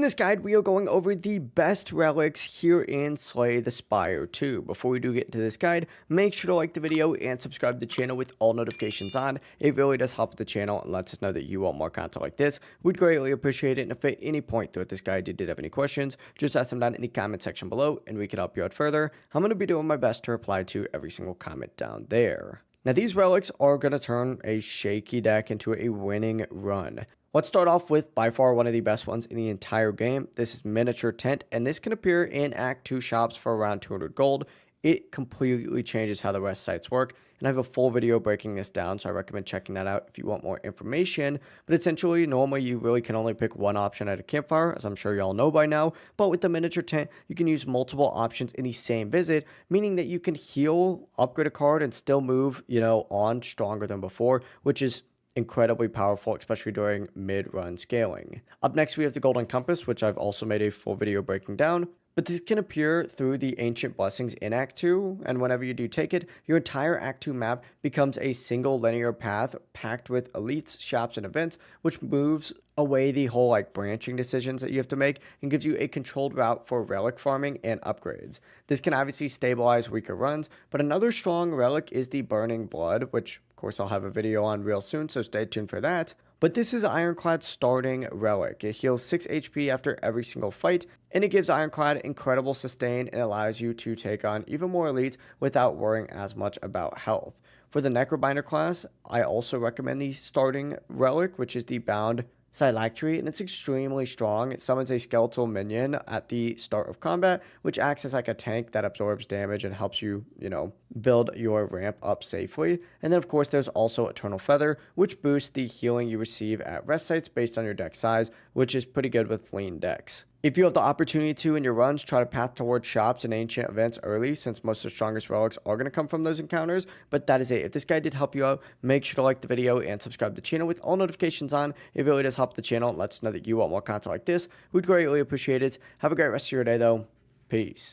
this guide, we are going over the best relics here in Slay the Spire 2. Before we do get into this guide, make sure to like the video and subscribe to the channel with all notifications on. It really does help the channel and lets us know that you want more content like this. We'd greatly appreciate it, and if at any point throughout this guide you did have any questions, just ask them down in the comment section below and we can help you out further. I'm going to be doing my best to reply to every single comment down there. Now, these relics are going to turn a shaky deck into a winning run. Let's start off with by far one of the best ones in the entire game. This is Miniature Tent, and this can appear in Act 2 shops for around 200 gold. It completely changes how the rest sites work, and I have a full video breaking this down, so I recommend checking that out if you want more information. But essentially, normally you really can only pick one option at a campfire, as I'm sure you all know by now. But with the Miniature Tent, you can use multiple options in the same visit, meaning that you can heal, upgrade a card, and still move, on stronger than before, which is incredibly powerful, especially during mid-run scaling. Up next, we have the Golden Compass, which I've also made a full video breaking down. But this can appear through the Ancient Blessings in Act 2, and whenever you do take it, your entire Act 2 map becomes a single linear path packed with elites, shops, and events, which moves away the whole branching decisions that you have to make and gives you a controlled route for relic farming and upgrades. This can obviously stabilize weaker runs, but another strong relic is the Burning Blood, which of course I'll have a video on real soon, so stay tuned for that. But this is Ironclad's starting relic. It heals 6 HP after every single fight, and it gives Ironclad incredible sustain and allows you to take on even more elites without worrying as much about health. For the Necrobinder class, I also recommend the starting relic, which is the Bound Phylactery, and it's extremely strong. It summons a skeletal minion at the start of combat, which acts as like a tank that absorbs damage and helps you, build your ramp up safely. And then of course there's also Eternal Feather, which boosts the healing you receive at rest sites based on your deck size, which is pretty good with lean decks. If you have the opportunity to in your runs, try to path towards shops and ancient events early, since most of the strongest relics are going to come from those encounters. But that is it. If this guide did help you out, make sure to like the video and subscribe to the channel with all notifications on. It really does help the channel and lets us know that you want more content like this. We'd greatly appreciate it. Have a great rest of your day though. Peace.